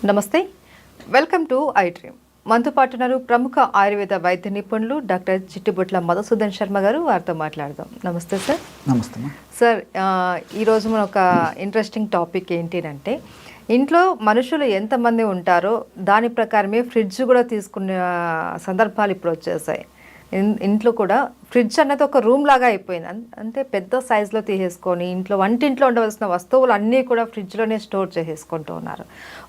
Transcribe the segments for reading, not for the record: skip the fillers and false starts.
నమస్తే, welcome to I dream. మనతో పాటు ఉన్నారు ప్రముఖ ఆయుర్వేద వైద్య నిపుణులు డాక్టర్ చిట్టిబొట్ల మధుసూదన్ శర్మ గారు. వారితో మాట్లాడదాం. నమస్తే సార్. నమస్తే సార్. ఈరోజు మన ఒక ఇంట్రెస్టింగ్ టాపిక్ ఏంటి అంటే, ఇంట్లో మనుషులు ఎంతమంది ఉంటారో దాని ప్రకారమే ఫ్రిడ్జ్ కూడా తీసుకునే సందర్భాలు ఇప్పుడు వచ్చేసాయి. ఇంట్లో కూడా ఫ్రిడ్జ్ అన్నది ఒక రూమ్ లాగా అయిపోయింది. అంటే పెద్ద సైజులో తీసేసుకొని ఇంట్లో వంటింట్లో ఉండవలసిన వస్తువులు అన్నీ కూడా ఫ్రిడ్జ్లోనే స్టోర్ చేసేసుకుంటూ ఉన్నారు.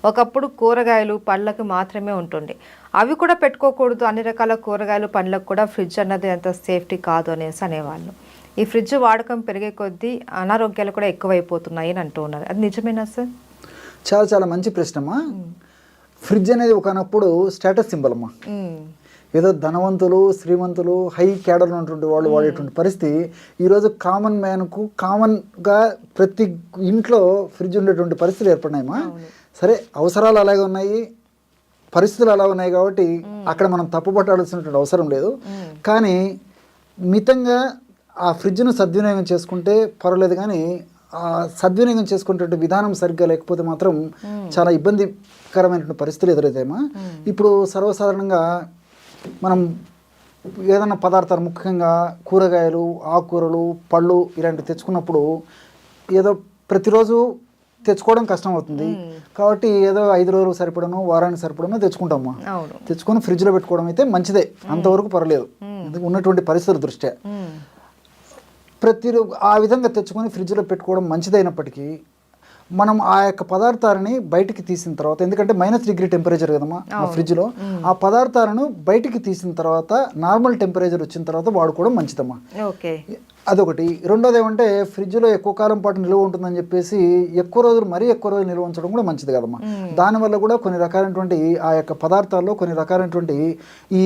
ఒకప్పుడు కూరగాయలు పండ్లకు మాత్రమే ఉంటుండే, అవి కూడా పెట్టుకోకూడదు. అన్ని రకాల కూరగాయలు పండ్లకు కూడా ఫ్రిడ్జ్ అన్నది అంత సేఫ్టీ కాదు అనేసి అనేవాళ్ళు. ఈ ఫ్రిడ్జ్ వాడకం పెరిగే కొద్దీ అనారోగ్యాలు కూడా ఎక్కువైపోతున్నాయి అని అంటూ ఉన్నారు. అది నిజమేనా సార్? చాలా చాలా మంచి ప్రశ్నమ్మా. ఫ్రిడ్జ్ అనేది ఒకనప్పుడు స్టేటస్ సింబల్ అమ్మా. ఏదో ధనవంతులు శ్రీమంతులు హై క్యాడర్లో ఉన్నటువంటి వాళ్ళు వాడేటువంటి పరిస్థితి ఈరోజు కామన్ మ్యాన్కు కామన్గా ప్రతి ఇంట్లో ఫ్రిడ్జ్ ఉండేటువంటి పరిస్థితులు ఏర్పడినాయమ్మా. సరే, అవసరాలు అలాగే ఉన్నాయి, పరిస్థితులు అలా ఉన్నాయి కాబట్టి అక్కడ మనం తప్పుపట్టాల్సినటువంటి అవసరం లేదు. కానీ మితంగా ఆ ఫ్రిడ్జ్ను సద్వినియోగం చేసుకుంటే పర్వాలేదు. కానీ ఆ సద్వినియోగం చేసుకునేటువంటి విధానం సరిగ్గా లేకపోతే మాత్రం చాలా ఇబ్బందికరమైనటువంటి పరిస్థితులు ఎదురవుతాయమ్మా. ఇప్పుడు సర్వసాధారణంగా మనం ఏదైనా పదార్థాలు, ముఖ్యంగా కూరగాయలు, ఆకుకూరలు, పళ్ళు ఇలాంటివి తెచ్చుకున్నప్పుడు ఏదో ప్రతిరోజు తెచ్చుకోవడం కష్టం అవుతుంది. కాబట్టి ఏదో 5 రోజులు సరిపడను, వారానికి సరిపడను తెచ్చుకుంటాము. తెచ్చుకొని ఫ్రిడ్జ్లో పెట్టుకోవడం అయితే మంచిదే, అంతవరకు పర్వాలేదు ఉన్నటువంటి పరిస్థితుల దృష్ట్యా. ఆ విధంగా తెచ్చుకొని ఫ్రిడ్జ్లో పెట్టుకోవడం మంచిదైనప్పటికీ మనం ఆ యొక్క పదార్థాలని బయటికి తీసిన తర్వాత, ఎందుకంటే -డిగ్రీ టెంపరేచర్ కదమ్మా ఆ ఫ్రిడ్జ్లో, ఆ పదార్థాలను బయటికి తీసిన తర్వాత నార్మల్ టెంపరేచర్ వచ్చిన తర్వాత వాడుకోవడం మంచిదమ్మా. అదొకటి. రెండోది ఏమంటే, ఫ్రిడ్జ్లో ఎక్కువ కాలం పాటు నిల్వ ఉంటుందని చెప్పేసి మరీ ఎక్కువ రోజులు నిల్వ ఉంచడం కూడా మంచిది కదమ్మా. దానివల్ల కూడా కొన్ని రకాలైనటువంటి ఆ యొక్క పదార్థాల్లో కొన్ని రకాలైనటువంటి ఈ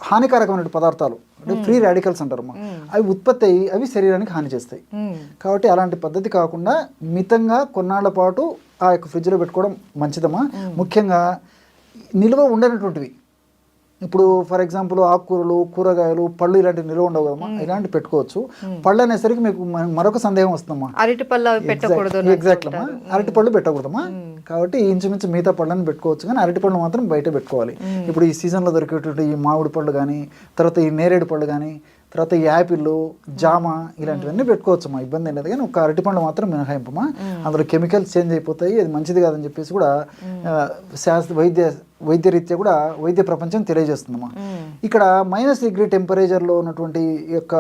హానికారకమైన పదార్థాలు అంటే ఫ్రీ రాడికల్స్ అంటారమ్మా, అవి ఉత్పత్తి అయ్యి అవి శరీరానికి హాని చేస్తాయి. కాబట్టి అలాంటి పద్ధతి కాకుండా మితంగా కొన్నాళ్ల పాటు ఆ యొక్క ఫ్రిడ్జ్లో పెట్టుకోవడం మంచిదమ్మా. ముఖ్యంగా నిల్వ ఉండనటువంటివి, ఇప్పుడు ఫర్ ఎగ్జాంపుల్ ఆకుకూరలు, కూరగాయలు, పళ్ళు ఇలాంటివి నిల్వ ఉండవు కదమ్మా, ఇలాంటివి పెట్టుకోవచ్చు. పళ్ళు అనేసరికి మీకు మరొక సందేహం వస్తుందమ్మా, అరటి పళ్ళు పెట్టకూడదు. ఎగ్జాక్ట్ అమ్మా, అరటి పళ్ళు పెట్టకూడదమ్మా. కాబట్టి ఇంచుమించు మిగతా పళ్ళని పెట్టుకోవచ్చు, కానీ అరటి పళ్ళు మాత్రం బయట పెట్టుకోవాలి. ఇప్పుడు ఈ సీజన్లో దొరికేటువంటి ఈ మామిడి పళ్ళు కానీ, తర్వాత ఈ నేరేడు పళ్ళు కానీ, తర్వాత ఈ యాపిల్, జామ ఇలాంటివన్నీ పెట్టుకోవచ్చమ్మా, ఇబ్బంది అనేది. కానీ ఒక అరటిపండు మాత్రం మినహాయింపమ్మా, అందులో కెమికల్స్ చేంజ్ అయిపోతాయి, అది మంచిది కాదని చెప్పేసి కూడా వైద్యరీత్యా కూడా వైద్య ప్రపంచం తెలియజేస్తుందమ్మా. ఇక్కడ -డిగ్రీ టెంపరేచర్లో ఉన్నటువంటి యొక్క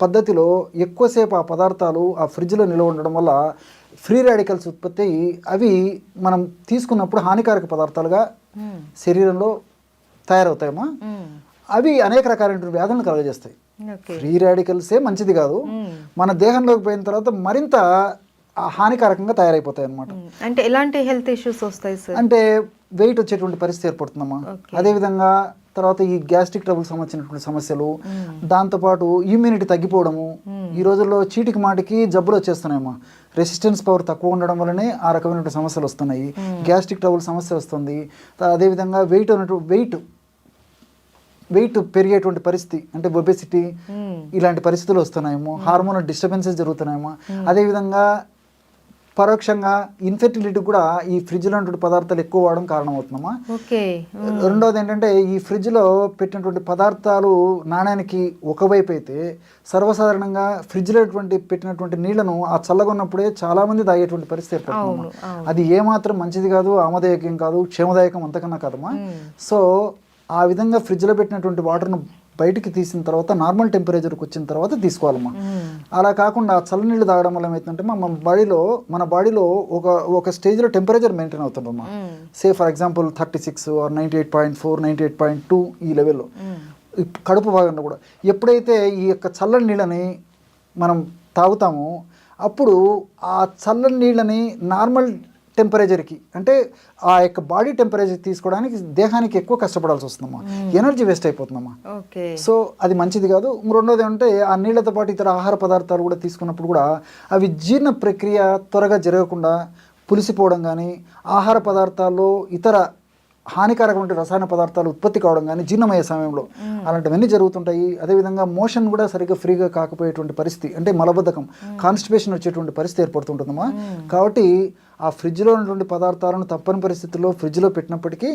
పద్ధతిలో ఎక్కువసేపు ఆ పదార్థాలు ఆ ఫ్రిడ్జ్లో నిల్వ ఉండడం వల్ల ఫ్రీ రాడికల్స్ ఉత్పత్తి అయ్యి అవి మనం తీసుకున్నప్పుడు హానికారక పదార్థాలుగా శరీరంలో తయారవుతాయమ్మా. అవి అనేక రకాలైన వ్యాధులను కలుగజేస్తాయి. ఫ్రీ రాడికల్సే మంచిది కాదు, మన దేహంలోకి పోయిన తర్వాత మరింత హానికారకంగా తయారైపోతాయి అన్నమాట. అంటే ఎలాంటి హెల్త్ ఇష్యూస్ వస్తాయి సార్? అంటే వెయిట్ వచ్చేటువంటి పరిస్థితి ఏర్పడుతుందమ్మా. అదేవిధంగా తర్వాత ఈ గ్యాస్ట్రిక్ ట్రబుల్స్ సంబంధించినటువంటి సమస్యలు, దాంతోపాటు ఇమ్యూనిటీ తగ్గిపోవడము. ఈ రోజుల్లో చీటికి మాటికి జబ్బులు వచ్చేస్తున్నాయమ్మా. రెసిస్టెన్స్ పవర్ తక్కువ ఉండడం వల్లనే ఆ రకమైనటువంటి సమస్యలు వస్తున్నాయి. గ్యాస్ట్రిక్ ట్రబుల్ సమస్య వస్తుంది. అదేవిధంగా వెయిట్ పెరిగేటువంటి పరిస్థితి, అంటే ఒబెసిటీ ఇలాంటి పరిస్థితులు వస్తున్నాయేమో, హార్మోనల్ డిస్టర్బెన్సెస్ జరుగుతున్నాయేమో. అదేవిధంగా పరోక్షంగా ఇన్ఫెర్టిలిటీ కూడా ఈ ఫ్రిడ్జ్లో ఉన్నటువంటి పదార్థాలు ఎక్కువ వాడడం కారణమవుతుందమ్మా. రెండవది ఏంటంటే, ఈ ఫ్రిడ్జ్లో పెట్టినటువంటి పదార్థాలు నాణ్యానికి ఒకవైపు అయితే, సర్వసాధారణంగా ఫ్రిడ్జ్లో పెట్టినటువంటి నీళ్లను ఆ చల్లగా ఉన్నప్పుడే చాలామంది తాగేటువంటి పరిస్థితి ఏర్పడుతుంది. అది ఏమాత్రం మంచిది కాదు, ఆమదాయకం కాదు, క్షేమదాయకం అంతకన్నా కాదమ్మా. సో ఆ విధంగా ఫ్రిడ్జ్లో పెట్టినటువంటి వాటర్ను బయటికి తీసిన తర్వాత నార్మల్ టెంపరేచర్కి వచ్చిన తర్వాత తీసుకోవాలమ్మా. అలా కాకుండా చల్లనీళ్ళు తాగడం వల్ల ఏమవుతుందంటే మన బాడీలో ఒక స్టేజ్లో టెంపరేచర్ మెయింటైన్ అవుతుందమ్మా. సే ఫర్ ఎగ్జాంపుల్ 36 or 98.4, 98.2 ఈ లెవెల్లో కడుపు భాగంలో కూడా. ఎప్పుడైతే ఈ యొక్క చల్లని నీళ్ళని మనం తాగుతామో అప్పుడు ఆ చల్లని నీళ్ళని నార్మల్ టెంపరేచర్కి, అంటే ఆ యొక్క బాడీ టెంపరేచర్ తీసుకోవడానికి దేహానికి ఎక్కువ కష్టపడాల్సి వస్తుందమ్మా, ఎనర్జీ వేస్ట్ అయిపోతుందమ్మా. సో అది మంచిది కాదు. రెండోది అంటే, ఆ నీళ్లతో పాటు ఇతర ఆహార పదార్థాలు కూడా తీసుకున్నప్పుడు కూడా అవి జీర్ణ ప్రక్రియ త్వరగా జరగకుండా పులిసిపోవడం కానీ, ఆహార పదార్థాల్లో ఇతర హానికారకమైన రసాయన పదార్థాలు ఉత్పత్తి కావడం కానీ జీర్ణమయ్యే సమయంలో అలాంటివన్నీ జరుగుతుంటాయి. అదేవిధంగా మోషన్ కూడా సరిగ్గా ఫ్రీగా కాకపోయేటువంటి పరిస్థితి, అంటే మలబద్ధకం, కాన్స్టిపేషన్ వచ్చేటువంటి పరిస్థితి ఏర్పడుతుంటుందమ్మా. కాబట్టి ఆ ఫ్రిడ్జ్లో ఉన్నటువంటి పదార్థాలను తప్పని పరిస్థితుల్లో ఫ్రిడ్జ్లో పెట్టినప్పటికీ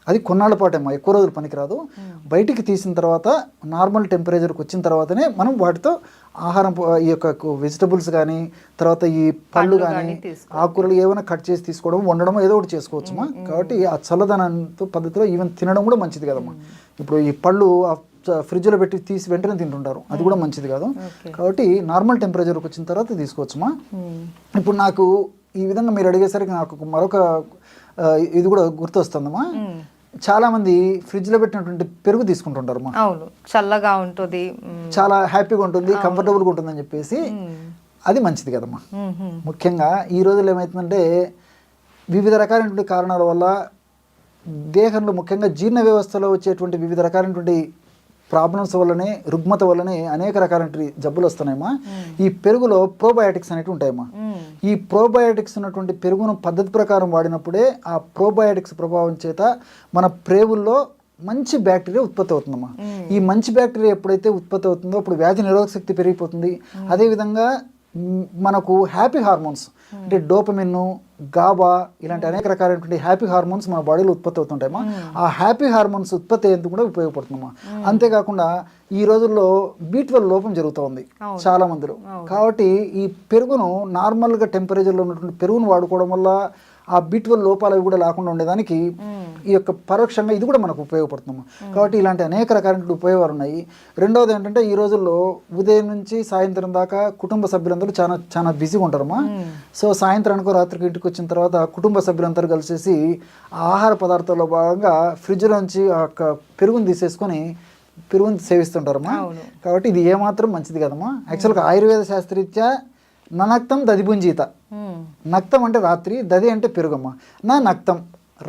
అది కొన్నాళ్ళ పాటేమో, ఎక్కువ రోజులు పనికిరాదు. బయటికి తీసిన తర్వాత నార్మల్ టెంపరేచర్కి వచ్చిన తర్వాతనే మనం వాటితో ఆహారం, ఈ యొక్క వెజిటబుల్స్ కానీ, తర్వాత ఈ పళ్ళు కానీ, ఆకుకూరలు ఏమైనా కట్ చేసి తీసుకోవడం, వండడం ఏదో ఒకటి చేసుకోవచ్చుమా. కాబట్టి ఆ చల్లదనంతో పద్ధతిలో ఈవెన్ తినడం కూడా మంచిది కదమ్మా. ఇప్పుడు ఈ పళ్ళు ఫ్రిడ్జ్లో పెట్టి తీసి వెంటనే తింటుంటారు, అది కూడా మంచిది కాదు. కాబట్టి నార్మల్ టెంపరేచర్కి వచ్చిన తర్వాత తీసుకోవచ్చుమా. ఇప్పుడు నాకు ఈ విధంగా మీరు అడిగేసరికి నాకు మరొక ఇది కూడా గుర్తొస్తుందమ్మా. చాలా మంది ఫ్రిడ్జ్ లో పెట్టినటువంటి పెరుగు తీసుకుంటుంటారు. అవును, చల్లగా ఉంటుంది, చాలా హ్యాపీగా ఉంటుంది, కంఫర్టబుల్గా ఉంటుంది అని చెప్పేసి. అది మంచిది కదమ్మా. ముఖ్యంగా ఈ రోజుల్లో ఏమవుతుందంటే వివిధ రకాలైనటువంటి కారణాల వల్ల దేహంలో, ముఖ్యంగా జీర్ణ వ్యవస్థలో వచ్చేటువంటి వివిధ రకాలైనటువంటి ప్రాబ్లమ్స్ వల్లనే, రుగ్మత వల్లనే అనేక రకాలైన జబ్బులు వస్తున్నాయమ్మా. ఈ పెరుగులో ప్రోబయాటిక్స్ అనేవి ఉంటాయమ్మా. ఈ ప్రోబయాటిక్స్ ఉన్నటువంటి పెరుగును పద్ధతి ప్రకారం వాడినప్పుడే ఆ ప్రోబయాటిక్స్ ప్రభావం చేత మన ప్రేవుల్లో మంచి బ్యాక్టీరియా ఉత్పత్తి అవుతుందమ్మా. ఈ మంచి బ్యాక్టీరియా ఎప్పుడైతే ఉత్పత్తి అవుతుందో అప్పుడు వ్యాధి నిరోధక శక్తి పెరిగిపోతుంది. అదేవిధంగా మనకు హ్యాపీ హార్మోన్స్, అంటే డోపమిన్, గాబా ఇలాంటి అనేక రకాలైనటువంటి హ్యాపీ హార్మోన్స్ మన బాడీలో ఉత్పత్తి అవుతుంటాయమ్మా. ఆ హ్యాపీ హార్మోన్స్ ఉత్పత్తి అయ్యేందుకు కూడా ఉపయోగపడుతుందమ్మా. అంతేకాకుండా ఈ రోజుల్లో B12 లోపం జరుగుతూ ఉంది చాలా మందిలో. కాబట్టి ఈ పెరుగును నార్మల్గా టెంపరేచర్లో ఉన్నటువంటి పెరుగును వాడుకోవడం వల్ల ఆ B12 లోపాలు కూడా లేకుండా ఉండేదానికి ఈ యొక్క పరోక్షంగా ఇది కూడా మనకు ఉపయోగపడుతుందమ్మా. కాబట్టి ఇలాంటి అనేక రకాలైన ఉపయోగాలు ఉన్నాయి. రెండవది ఏంటంటే ఈ రోజుల్లో ఉదయం నుంచి సాయంత్రం దాకా కుటుంబ సభ్యులందరూ చాలా చాలా బిజీగా ఉంటారమ్మా. సో సాయంత్రానికో రాత్రికి ఇంటికి వచ్చిన తర్వాత కుటుంబ సభ్యులందరూ కలిసేసి ఆహార పదార్థాల్లో భాగంగా ఫ్రిడ్జ్లోంచి ఆ యొక్క పెరుగుని తీసేసుకొని పెరుగుని సేవిస్తుంటారమ్మా. కాబట్టి ఇది ఏమాత్రం మంచిది కదమ్మా. యాక్చువల్గా ఆయుర్వేద శాస్త్రరీత్యా నక్తం దదిపుంజీత, నక్తం అంటే రాత్రి, దది అంటే పెరుగమ్మ. నక్తం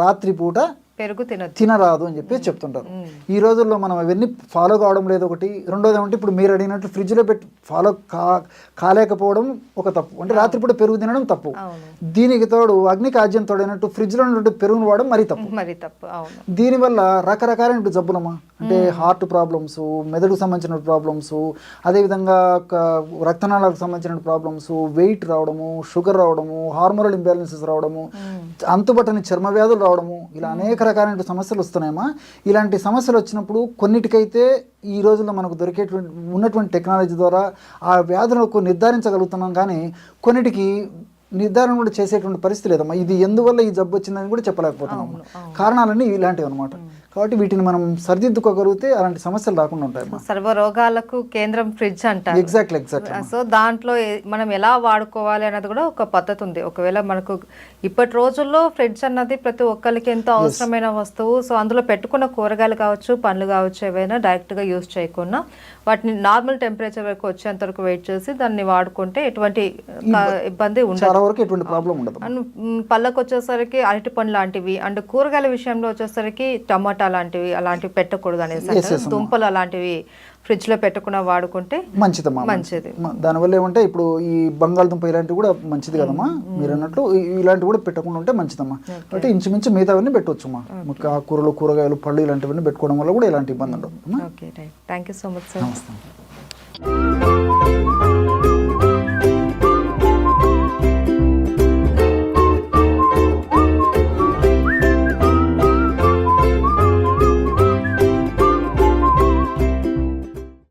రాత్రి పూట పెరుగు తినరాదు అని చెప్పేసి చెప్తుంటారు. ఈ రోజుల్లో మనం అవన్నీ ఫాలో కావడం లేదు ఒకటి. రెండోది ఏమంటే ఇప్పుడు మీరు అడిగినట్టు ఫ్రిడ్జ్లో పెట్టి ఫాలో కాలేకపోవడం ఒక తప్పు, అంటే రాత్రిపూట పెరుగు తినడం తప్పు. దీనికి తోడు అగ్నికి ఆజ్యం తోడైనట్టు ఫ్రిడ్జ్లో ఉన్నట్టు పెరుగును వాడడం మరీ తప్పు. దీనివల్ల రకరకాలైన జబ్బులమ్మా, అంటే హార్ట్ ప్రాబ్లమ్స్, మెదడుకు సంబంధించిన ప్రాబ్లమ్స్, అదేవిధంగా రక్తనాళాలకు సంబంధించిన ప్రాబ్లమ్స్, వెయిట్ రావడము, షుగర్ రావడము, హార్మోనల్ ఇంబ్యాలెన్సెస్ రావడము, అంతుబట్టని చర్మ వ్యాధులు రావడము, ఇలా అనేక రకాలైన సమస్యలు వస్తున్నాయమ్మా. ఇలాంటి సమస్యలు వచ్చినప్పుడు కొన్నిటికైతే ఈ రోజుల్లో మనకు దొరికేటువంటి ఉన్నటువంటి టెక్నాలజీ ద్వారా ఆ వ్యాధులకు నిర్ధారించగలుగుతున్నాం, కానీ కొన్నిటికి నిర్ధారణ కూడా చేసేటువంటి పరిస్థితి లేదమ్మా. ఇది ఎందువల్ల ఈ జబ్బు వచ్చిందని కూడా చెప్పలేకపోతున్నాము. కారణాలన్నీ ఇలాంటివి అనమాట. కాబట్టి వీటిని మనం సరిదిద్దుకోగలిగితే అలాంటి సమస్యలు రాకుండా ఉంటాయి. సర్వ రోగాలకు కేంద్రం ఫ్రిడ్జ్ అంటారు. ఎగ్జాక్ట్లీ. సో దాంట్లో మనం ఎలా వాడుకోవాలి అనేది కూడా ఒక పద్ధతి ఉంది. ఒకవేళ మనకు ఇప్పటి రోజుల్లో ఫ్రిడ్జ్ అన్నది ప్రతి ఒక్కరికి ఎంతో అవసరమైన వస్తువు. సో అందులో పెట్టుకున్న కూరగాయలు కావచ్చు, పండ్లు కావచ్చు, ఏవైనా డైరెక్ట్గా యూజ్ చేయకుండా వాటిని నార్మల్ టెంపరేచర్ వరకు వచ్చేంత వరకు వెయిట్ చేసి దాన్ని వాడుకుంటే ఎటువంటి ఇబ్బంది ఉండదు. అండ్ పళ్ళకు వచ్చేసరికి అరటి పండు లాంటివి, అండ్ కూరగాయల విషయంలో వచ్చేసరికి టమాటా లాంటివి అలాంటివి పెట్టకూడదు అనేసి, దుంపలు అలాంటివి ఫ్రిడ్జ్ లో పెట్టకుండా వాడుకుంటే మంచిది. దానివల్ల ఏమంటే ఇప్పుడు ఈ బంగాళదుంప ఇలాంటివి కూడా మంచిది కదమ్మా. మీరు అన్నట్లు ఇలాంటివి కూడా పెట్టకుండా ఉంటే మంచిదమ్మా. అంటే ఇంచుమించు మిగతావన్నీ పెట్టవచ్చుమ్మా. కూరలు, కూరగాయలు, పళ్ళు ఇలాంటివన్నీ పెట్టుకోవడం వల్ల కూడా ఎలాంటి ఇబ్బంది ఉండదు. Okay, thank you so much sir. నమస్తే.